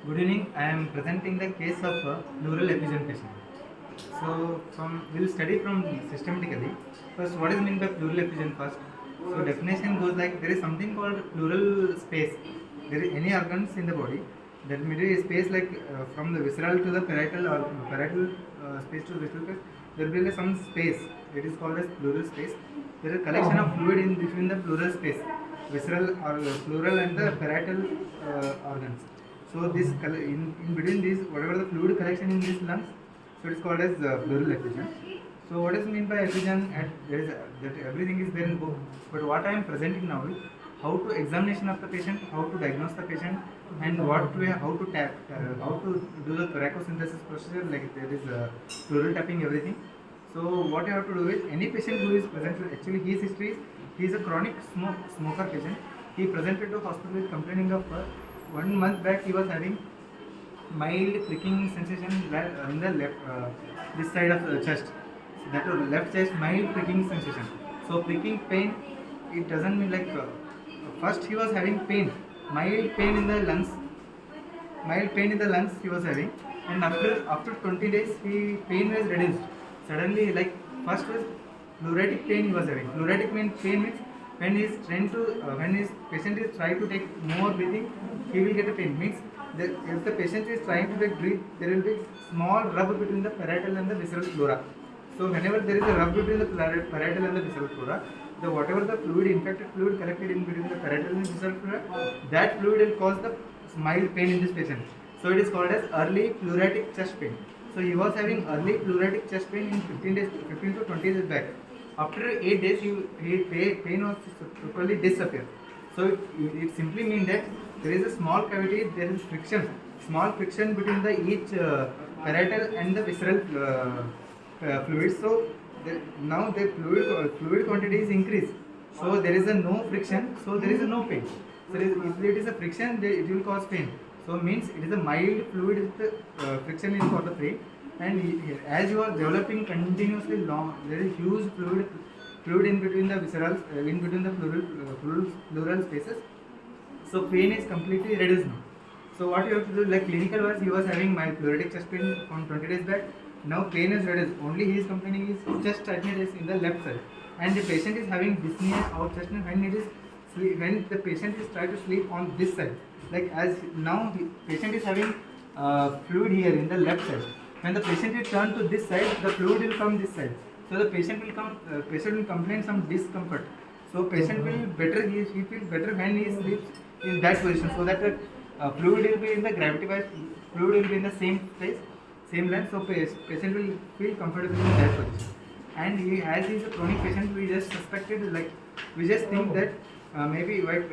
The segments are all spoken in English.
Good evening. I am presenting the case of a pleural effusion patient. We'll study from systematically. First, what is meant by pleural effusion first? So definition goes like there is something called pleural space. There is any organs in the body that middle space like from the visceral to the parietal or parietal space to visceral space. There will be some space. It is called as pleural space. There is a collection of fluid in between the pleural space, visceral or pleural and the parietal organs. So in between these, whatever the fluid collection in these lungs, so it is called as pleural effusion. So what is meant by effusion? That everything is there in book. But what I am presenting now is how to examination of the patient, how to diagnose the patient, and how to do the thoracosynthesis procedure, like there is pleural tapping, everything. So what you have to do is any patient who is presented, actually his history is he is a chronic smoker patient. He presented to hospital with complaining of 1 month back he was having mild pricking sensation in the left this side of the chest. So that was left chest mild pricking sensation. So pricking pain, it doesn't mean like first he was having pain, mild pain in the lungs, he was having, and after 20 days he pain was reduced. Suddenly, like first was pleuritic pain he was having. Pleuritic pain means when he is trying to when his patient is trying to take more breathing, he will get a pain. Means that if the patient is trying to take breathe, there will be small rub between the parietal and the visceral pleura. So whenever there is a rub between the parietal and the visceral pleura, the whatever the fluid, infected fluid collected in between the parietal and visceral pleura, that fluid will cause the mild pain in this patient. So it is called as early pleuritic chest pain. So he was having early pleuritic chest pain in 15 to 20 days back. After 8 days, pain was totally disappeared. So it simply means that there is a small cavity, there is small friction between the each parietal and the visceral fluid. So now the fluid quantity is increased. So there is a no friction, so there is a no pain. So if it is a friction, it will cause pain. So means it is a mild fluid with friction is for the pain. And as you are developing continuously long, there is huge fluid in between the viscerals, in between the pleural spaces. So pain is completely reduced now. So what you have to do, like clinical wise, he was having mild pleuritic chest pain from 20 days back. Now pain is reduced. Only he is complaining is chest tightness in the left side, and the patient is having dyspnea of chest when the patient is trying to sleep on this side. Like as now the patient is having fluid here in the left side. When the patient is turned to this side, the fluid will come this side. So the patient will complain some discomfort. So patient will better, he feels better when he sleeps in that position. So that fluid will be in the gravity wise, fluid will be in the same place, same length. So patient will feel comfortable in that position. And as he is a chronic patient, we just suspected, like we just think that maybe like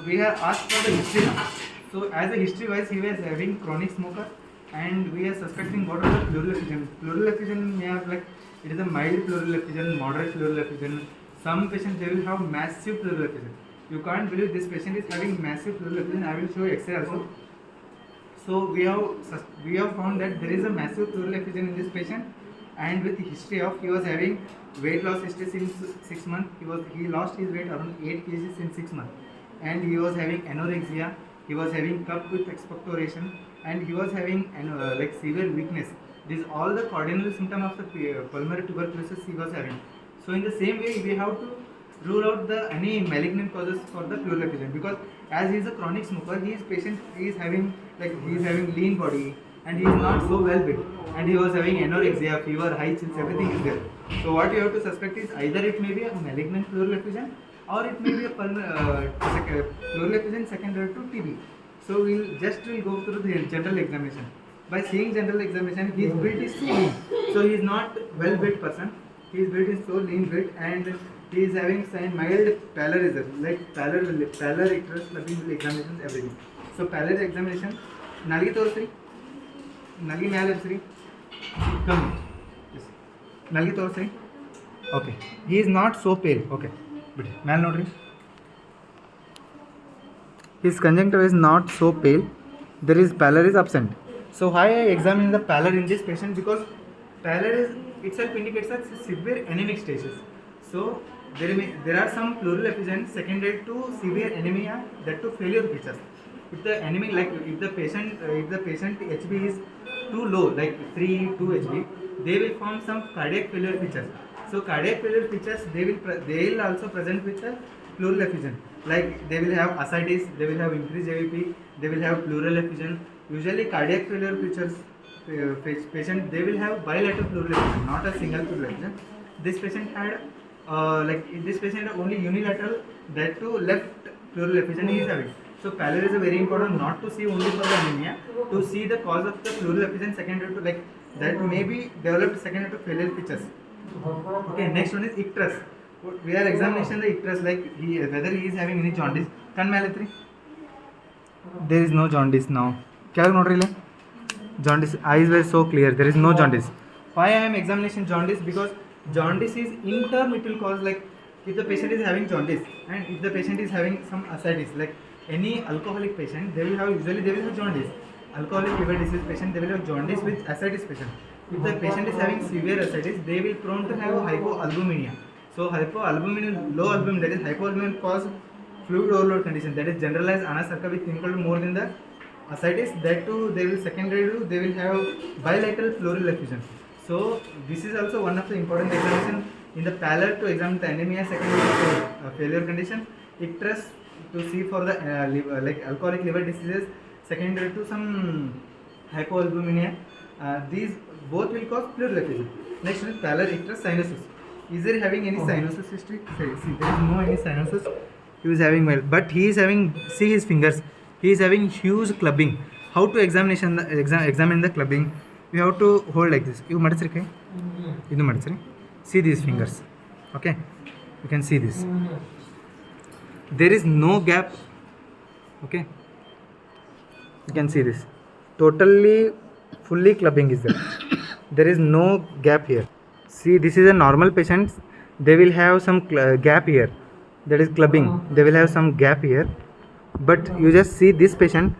we have asked for the history now. So as a history wise, he was having chronic smoker, and we are suspecting what are the pleural effusion. Pleural effusion may have like it is a mild pleural effusion, moderate pleural effusion. Some patients they will have massive pleural effusion. You can't believe this patient is having massive pleural effusion. I will show you X-ray also. So we have found that there is a massive pleural effusion in this patient, and with the history of he was having weight loss history since 6 months. He lost his weight around 8 kg in 6 months, and he was having anorexia. He was having cup with expectoration, and he was having like severe weakness. These all the cardinal symptoms of the pulmonary tuberculosis he was having. So in the same way, we have to rule out any malignant causes for the pleural effusion, because as he is a chronic smoker, he is having lean body, and he is not so well built, and he was having anorexia, fever, high chills, everything is there. So what you have to suspect is either it may be a malignant pleural effusion, or it may be a pleural effusion secondary to TB. So we'll go through the general examination. By seeing general examination, his build is so lean. So he is not well built person. His build is so lean built, and he is having some mild pallorizer, like pallor interest, nothing examinations, everything. So pallor examination, nalgi torsri, nalgi ಮ್ಯಾಲೆ ಎಬ್ಸ್ರಿ, come, yes, nalgi torsri. Okay, he is not so pale. Okay, ಬಿಡಿ ಮ್ಯಾಲೆ ನೋಡ್ರಿ. His conjunctiva is not so pale. There is pallor is absent. So why I examine the pallor in this patient? Because pallor is itself indicates that severe anemic stages. So there are some pleural effusion secondary to severe anemia, that to failure features. If the enemy, like if the patient HB is too low, like 2 HB, they will form some cardiac failure features. So cardiac failure features, they will also present with the pleural effusion. Like they will have ascites, they will have increased AVP, they will have pleural effusion. Usually cardiac failure features patient, they will have bilateral pleural effusion, not a single pleural effusion. This patient had this patient had only unilateral, that too left pleural effusion he is having. So pallor is a very important, not to see only for the anemia, to see the cause of the pleural effusion secondary to, like that may be developed secondary to failure features. Okay, next one is icterus. We are examination the icterus, like whether he is having any jaundice. Kan malatri? There is no jaundice now. Kya note rele? Jaundice, eyes were so clear, there is no jaundice. Why I am examination jaundice? Because jaundice is intermittent cause, like if the patient is having jaundice and if the patient is having some ascites, like any alcoholic patient, they will have, usually they will have jaundice. Alcoholic liver disease patient, they will have jaundice with ascites patient. If the patient is having severe ascites, they will prone to have hypoalbuminemia. So hypoalbuminemia, low albumin, that is hypoalbumin cause fluid overload condition, that is generalized anasarca with clinical more than the ascites. That too, they will secondary to, they will have bilateral pleural effusion. So this is also one of the important examination in the pallor to examine the anemia secondary to failure condition. Icterus to see for the like alcoholic liver diseases secondary to some hypoalbuminemia. These both will cause pleural effusion. Next is pallor, icterus, cyanosis. Is there having any cyanosis history? See, there is no any cyanosis. He is having well, but he is having, see his fingers, he is having huge clubbing. How to examine the clubbing? You have to hold like this. You madasri kai? Idu madasri. See these fingers. Okay, you can see this. There is no gap. Okay, you can see this. Totally, fully clubbing is there. There is no gap here. See, this is a normal patient. They will have some gap here. That is clubbing. They will have some gap here. But you just see this patient,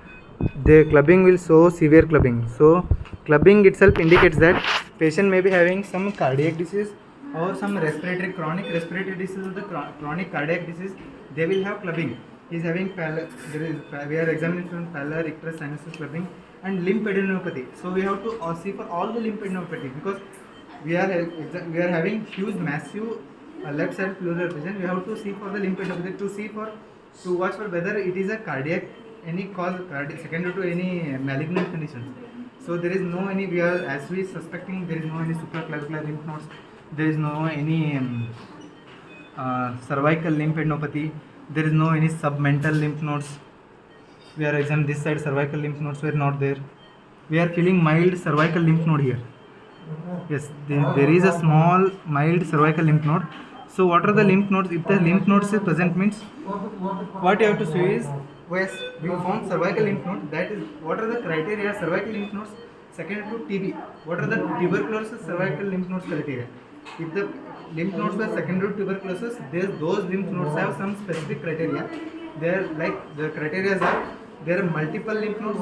the clubbing will show severe clubbing. So clubbing itself indicates that patient may be having some cardiac disease or some respiratory, chronic respiratory disease or the chronic cardiac disease. They will have clubbing. He is having pallor. We are examining from pallor, icterus, cyanosis, clubbing, and lymphadenopathy. So we have to see for all the lymphadenopathy, because we are having huge massive left side pleural effusion. We have to see for the lymphadenopathy to watch for whether it is a cardiac, any cause secondary to any malignant conditions. So there is no any, we are, as we suspecting, there is no any supraclavicular lymph nodes, there is no any cervical lymphadenopathy, there is no any submental lymph nodes. We are examining this side, cervical lymph nodes were not there. We are feeling mild cervical lymph node here. Yes, there is a small mild cervical lymph node. So what are the lymph nodes? If the lymph nodes is present, means what you have to see is, yes, we found cervical lymph node. That is, what are the criteria? Cervical lymph nodes second to TB. What are the tuberculosis cervical lymph nodes criteria? If the lymph nodes were secondary to tuberculosis, those lymph nodes have some specific criteria. They are like, the criteria are, there are multiple lymph nodes,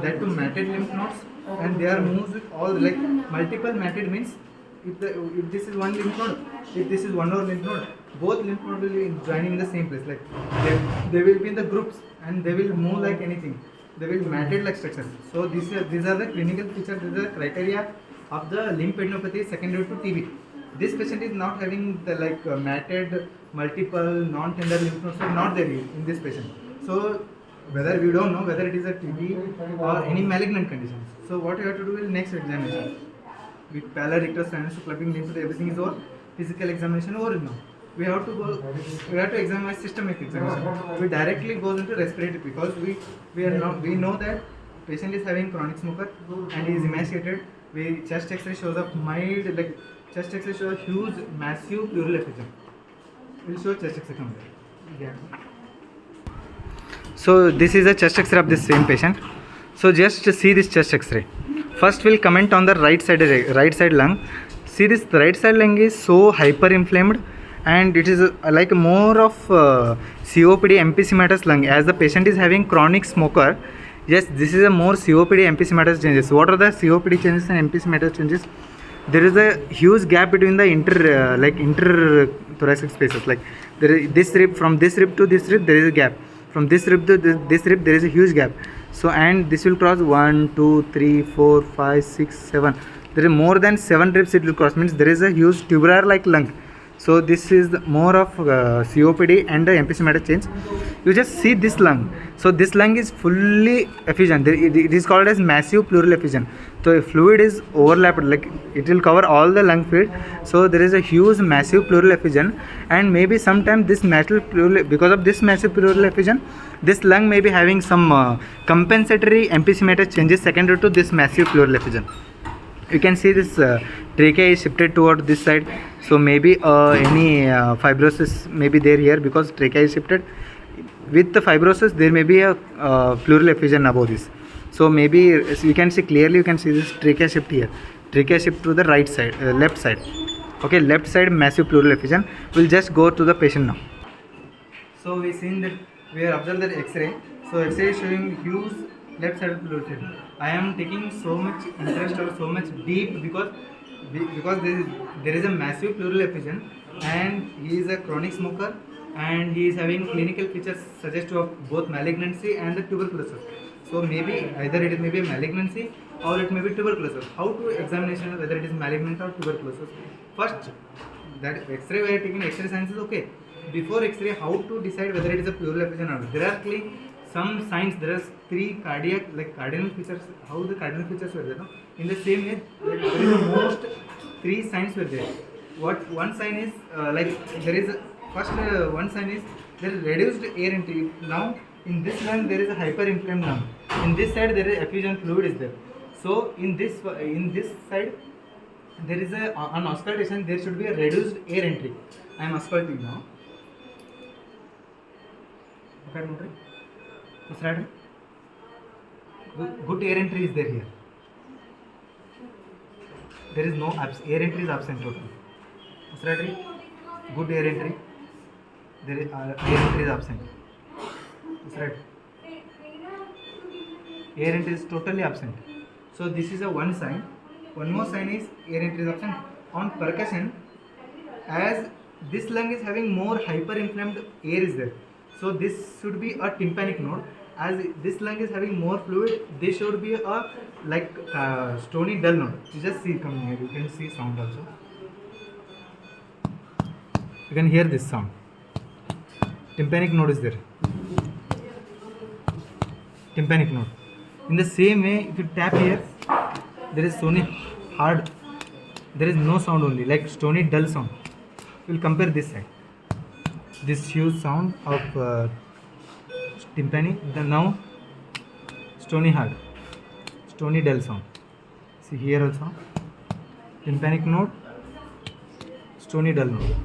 that to matted lymph nodes, and they are moved with all, like multiple matted means if this is one lymph node, if this is one more lymph node, both lymph nodes will be joining in the same place. Like they will be in the groups and they will move like anything. They will matted like structure. So these are the clinical features. These are the criteria of the lymphadenopathy secondary to TB. This patient is not having the matted multiple non-tender lymph nodes are not there in this patient. So whether we don't know whether it is a TB or any malignant conditions. So what you have to do is next examination. With pallor, icterus, cyanosis, clubbing, lymph, everything is over. Physical examination over now. We have to examine systemic examination. We directly goes into respiratory, because we know that patient is having chronic smoker and he is emaciated. Chest X-ray shows up mild, like chest X-ray shows huge massive pleural effusion. We'll show chest X-ray from there. Yeah. So this is a chest X-ray of this same patient. So just to see this chest X-ray. First we'll comment on the right side lung. See, this right side lung is so hyperinflamed, and it is like more of COPD emphysematous lung, as the patient is having chronic smoker. Yes, this is a more COPD emphysematous changes. What are the COPD changes and emphysematous changes? There is a huge gap between the interthoracic spaces. Like there is this rib, from this rib to this rib there is a gap. from this rib to this rib there is a huge gap. So and this will cross 1 2 3 4 5 6 7. There is more than 7 ribs it will cross, means there is a huge tubular like lung. So this is more of COPD and the emphysema change. You just see this lung. So this lung is fully effusion. It is called as massive pleural effusion. So if fluid is overlapped, like it will cover all the lung field. So there is a huge massive pleural effusion, and maybe sometime this massive pleural, because of this massive pleural effusion, this lung may be having some compensatory emphysema changes secondary to this massive pleural effusion. You can see this trachea is shifted toward this side. So maybe any fibrosis may be there here, because trachea is shifted. With the fibrosis there may be a pleural effusion above this. So maybe you can see clearly, you can see this trachea shift here. Trachea shift to the right side, left side. Okay, left side massive pleural effusion. We'll just go to the patient now. So we seen that we have observed that X-ray. So X-ray is showing huge left side pleural effusion. I am taking so much interest or so much deep because there is a massive pleural effusion, and he is a chronic smoker, and he is having clinical features suggestive of both malignancy and the tuberculosis. So maybe either it may be a malignancy or it may be tuberculosis. How to examination whether it is malignant or tuberculosis? First, that X-ray we are taking X-ray science is okay. Before X-ray, how to decide whether it is a pleural effusion or not? There are some signs. There are 3 cardiac like cardinal features. How the cardinal features were there? No? In the same way, there is the most 3 signs were there. What one sign is like there is first one sign is there is reduced air entry. Now in this lung there is a hyperinflamed lung. In this side there is effusion fluid is there. So in this side there is on auscultation there should be a reduced air entry. I am ausculting now. Okay, good air entry is there here. There is no air entry is absent totally. Good air entry. There is air entry is absent. That's right. Air entry is totally absent. So this is a one sign. One more sign is air entry is absent. On percussion, as this lung is having more hyperinflamed air is there. So this should be a tympanic node. As this lung is having more fluid, this should be a stony dull node. You just see coming here. You can see sound also. You can hear this sound. Tympanic node is there. Tympanic node. In the same way, if you tap here, there is stony hard. There is no sound only, like stony dull sound. We will compare this side. This huge sound of tympanic. Now stony hard, stony dull sound. See here also. Tympanic node, stony dull node.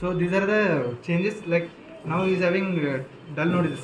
So these are the changes. Like now he is having dull node is the